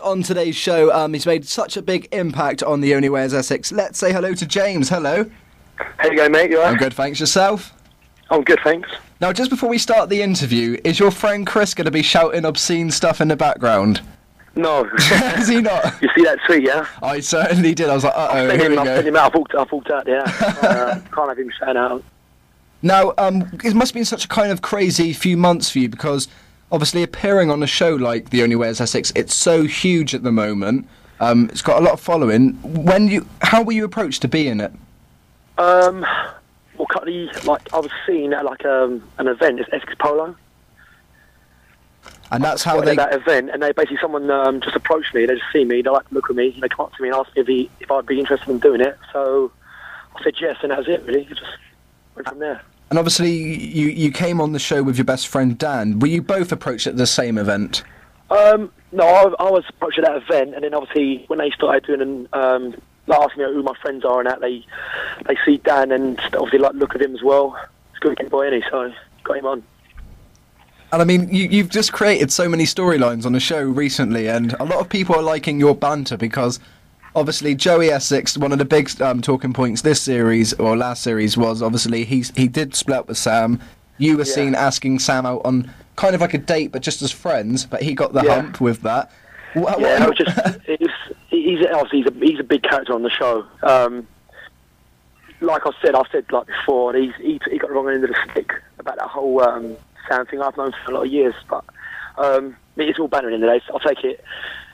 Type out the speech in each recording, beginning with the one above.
on today's show. He's made such a big impact on the Only Way Is Essex. Let's say hello to James. Hello. How you going, mate? You all right? I'm good, thanks. Yourself? I'm good, thanks. Now, just before we start the interview, is your friend Chris going to be shouting obscene stuff in the background? No. Is he not? You see that tweet, yeah? I certainly did. I was like, uh-oh, here we go. I sent him out. I walked out, yeah. Can't have him shouting out. Now, it must have been such a kind of crazy few months for you, because obviously appearing on a show like The Only Way Is Essex, it's so huge at the moment. It's got a lot of following. How were you approached to be in it? Well, currently, I was seen at an event, it's Essex Polo. And that's how they... At that event, and they basically, someone just approached me, they just see me, they like to look at me, they come up to me and ask me if I'd be interested in doing it. So I said yes, and that was it, really. It just went from there. And obviously, you came on the show with your best friend Dan. Were you both approached at the same event? No, I was approached at that event, and then obviously when they started doing asking me who my friends are and that, they see Dan and obviously look at him as well. It's a good boy, isn't he? So got him on. And I mean, you've just created so many storylines on the show recently, and a lot of people are liking your banter because obviously Joey Essex, one of the big talking points this series, or last series, was obviously he did split up with Sam. You were seen asking Sam out on kind of like a date, but just as friends, but he got the hump with that. He's a big character on the show. Like I said before, he got the wrong end of the stick about that whole Sam thing. I've known for a lot of years, but it's all banter in the day. So I'll take it.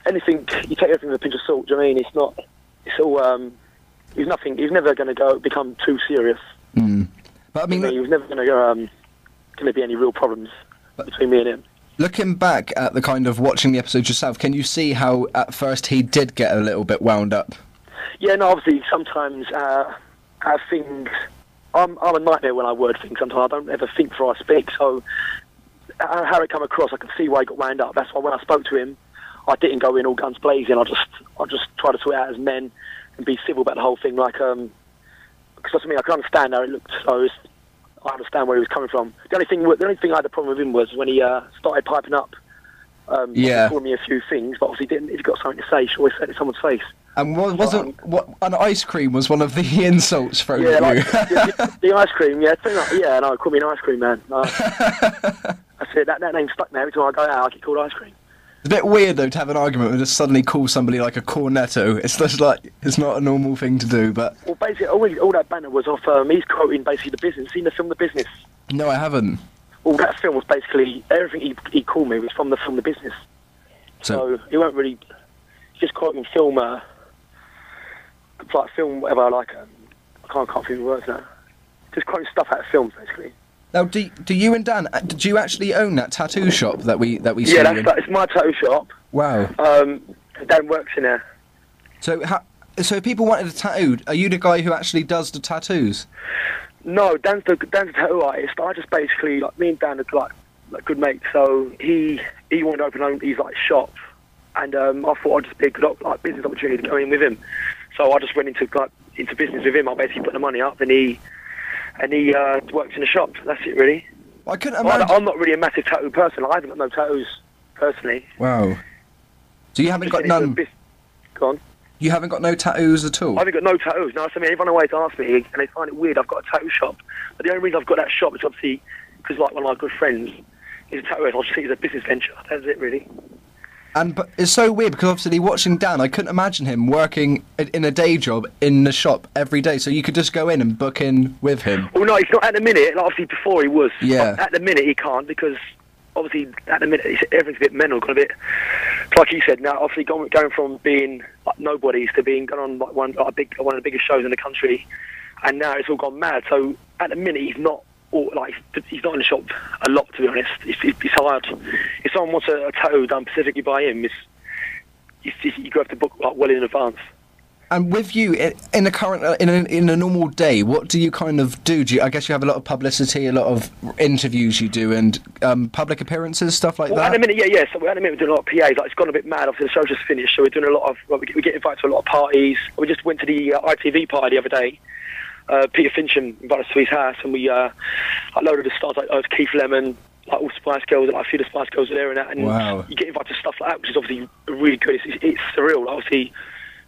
Anything, you take everything with a pinch of salt. Do you know what I mean? It's not. It's all. He's nothing. He's never going to become too serious. Mm. But I mean, he was never going to be any real problems between me and him. Looking back at the kind of watching the episodes yourself, can you see how at first he did get a little bit wound up? Yeah, no, obviously sometimes things... I'm a nightmare when I word things sometimes. I don't ever think before I speak, so how it come across, I can see why he got wound up. That's why when I spoke to him, I didn't go in all guns blazing. I just try to sort it out as men and be civil about the whole thing. Because I mean, I can understand how it looked, so I understand where he was coming from. The only thing I had a problem with him was when he started piping up. He called me a few things, but obviously didn't. If he got something to say, he always said it in someone's face. And an ice cream was one of the insults thrown at you? The ice cream, yeah. No, call me an ice cream man. I said that name stuck there. Every time I go out, I get called ice cream. It's a bit weird though to have an argument and just suddenly call somebody like a cornetto. It's just like it's not a normal thing to do. But well, basically, all that banter was off. He's quoting basically The Business. Seen the film The Business? No, I haven't. Well, that film was basically everything he called me was from the film The Business. So he won't really just quoting film, film whatever. I can't think of the words now. Just quoting stuff out of films basically. Now, do you and Dan, did you actually own that tattoo shop that we see? Yeah, it's my tattoo shop. Wow. Dan works in there. So if people wanted a tattoo, are you the guy who actually does the tattoos? No, Dan's the tattoo artist. I just basically, me and Dan are like good mates. So he wanted to open his shop, and I thought I'd just be a good business opportunity to go in with him. So I just went into business with him. I basically put the money up, and he works in the shop. That's it, really. I couldn't imagine. I'm not really a massive tattoo person. I haven't got no tattoos personally. Wow. So you haven't got none? Go on. You haven't got no tattoos at all? I haven't got no tattoos. No, I mean, everyone always asks me, and they find it weird. I've got a tattoo shop, but the only reason I've got that shop is obviously because one of my good friends is a tattooist. I just think it's a business venture. That's it, really. But it's so weird because obviously watching Dan, I couldn't imagine him working in a day job in the shop every day. So you could just go in and book in with him. Well, no, he's not at the minute. Obviously, before he was. Yeah. At the minute, he can't because obviously at the minute everything's a bit mental, got a bit. Like you said, now obviously going from being nobodies to being going on one of the biggest shows in the country, and now it's all gone mad. So at the minute, he's not. He's not in the shop a lot, to be honest. It's hard. If someone wants a tattoo done specifically by him, you have to book well in advance. And with you in a normal day, what do you kind of do? I guess you have a lot of publicity, a lot of interviews you do, and public appearances, stuff like that. At the minute, yeah. So at the minute we're doing a lot of PAs. It's gone a bit mad. Obviously the show's just finished, so we're doing a lot of. We get invited to a lot of parties. We just went to the ITV party the other day. Peter Fincham invited us to his house, and we like loaded the stars like Keith Lemon, like all Spice Girls, like a few of the Spice Girls are there and that. And wow. you get invited to stuff like that, which is obviously really good. It's surreal, like, obviously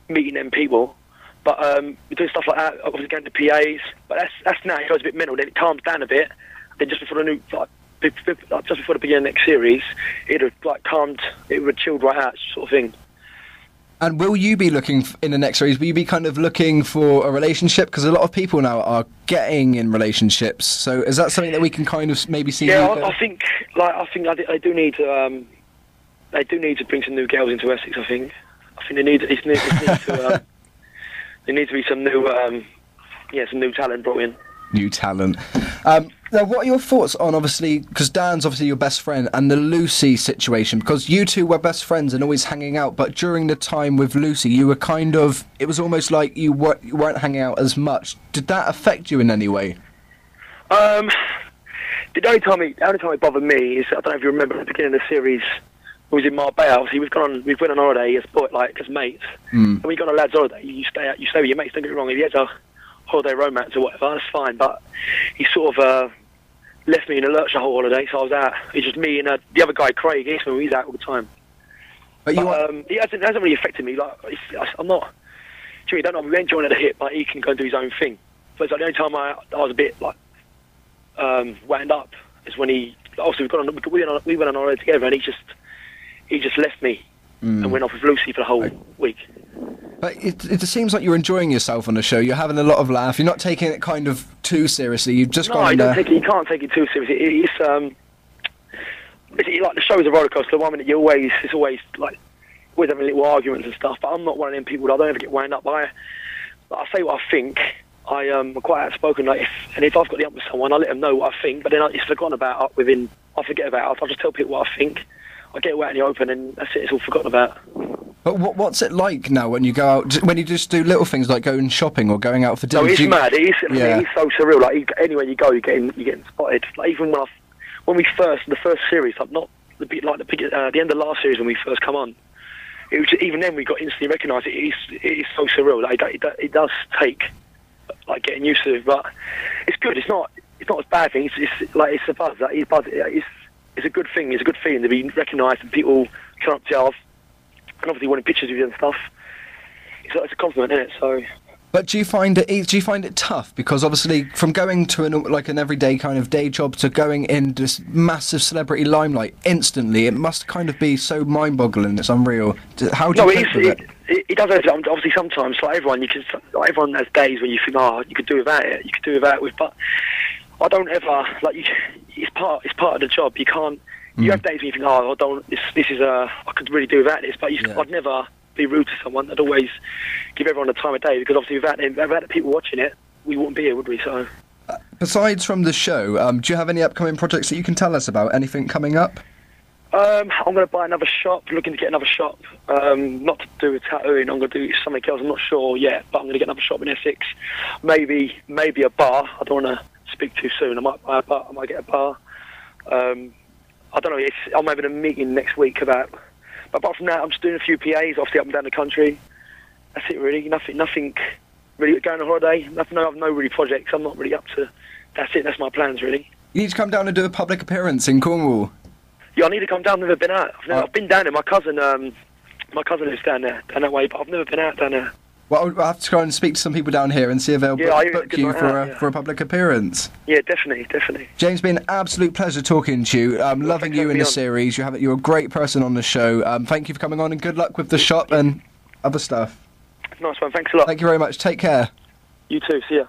meeting them people. But we're doing stuff like that, obviously going to PAs. But that's now it goes a bit mental. Then it calms down a bit. Then just before just before the beginning of the next series, it would like calmed, it would chilled right out, sort of thing. And will you be looking in the next series? Will you be kind of looking for a relationship? Because a lot of people now are getting in relationships. So is that something that we can kind of maybe see? Yeah, I think they do need to. They do need to bring some new girls into Essex. I think there needs to. There needs to be some new, some new talent brought in. New talent. Now, what are your thoughts on, obviously, because Dan's obviously your best friend, and the Lucy situation? Because you two were best friends and always hanging out, but during the time with Lucy, you were kind of, it was almost like you weren't hanging out as much. Did that affect you in any way? The only time it bothered me is, I don't know if you remember at the beginning of the series, we was in Marbella. Obviously, we went on holiday as mates. And when you go on a lad's holiday, you stay with your mates. Don't get me wrong. If you had a holiday romance or whatever, that's fine. But he sort of left me in a lurch the whole holiday, so I was out. It's just me and the other guy, Craig Eastman. He's out all the time. But it hasn't really affected me. Like I'm not. Jimmy, don't know. We ain't joined at the hip, but he can go and do his own thing. But it's like the only time I was a bit like wound up is when he. Also, we went on holiday together, and he just left me and went off with Lucy for the whole week. But it seems like you're enjoying yourself on the show. You're having a lot of laugh. You're not taking it kind of too seriously. You've just gone there. You can't take it too seriously. It's like the show is a roller coaster. One minute it's always like always having little arguments and stuff. But I'm not one of them people that I don't ever get wound up by. I say what I think. I'm quite outspoken. Like if I've got the up with someone, I let them know what I think. But then it's forgotten about I forget about it. I just tell people what I think. I get it out in the open, and that's it. It's all forgotten about. But what's it like now when you go out? When you just do little things like going shopping or going out for dinner? No, it's mad. It is so surreal. Like anywhere you go, you're getting spotted. Like even when the first series, like not the end of last series when we first come on, it was even then we got instantly recognised. It is so surreal. Like it does take like getting used to, but it's good. It's not a bad thing. It's a buzz. Like, it's a good thing. It's a good feeling to be recognised and people come up to you and obviously wanting pictures of you and stuff. It's a compliment, isn't it? So. But do you find it tough? Because obviously, from going to an everyday kind of day job to going in this massive celebrity limelight instantly, it must kind of be so mind-boggling. It's unreal. How do you cope with it? It does. Obviously, sometimes like everyone, everyone has days when you think, you could do without it. You could do without it. But I don't ever like. It's part of the job. You can't. You have days when you think, I don't. This is I could really do without this. But I'd never be rude to someone. I'd always give everyone the time of day, because obviously without the people watching it, we wouldn't be here, would we? So. Besides from the show, do you have any upcoming projects that you can tell us about? Anything coming up? I'm going to buy another shop. Looking to get another shop. Not to do with tattooing. I'm going to do something else. I'm not sure yet, but I'm going to get another shop in Essex. Maybe a bar. I don't want to speak too soon. I might buy a bar. I might get a bar. I don't know. I'm having a meeting next week about. But apart from that, I'm just doing a few PAs, obviously up and down the country. That's it, really. Nothing really. Going on holiday. I've no really projects. I'm not really up to. That's it. That's my plans, really. You need to come down and do a public appearance in Cornwall. Yeah, I need to come down. I've never been out. I've been down there. My cousin lives down that way, but I've never been out down there. Well, I'll have to go and speak to some people down here and see if they'll book you for a public appearance. Yeah, definitely. James, it's been an absolute pleasure talking to you. Loving you in the series. You're a great person on the show. Thank you for coming on, and good luck with the shop and other stuff. Nice one. Thanks a lot. Thank you very much. Take care. You too. See ya.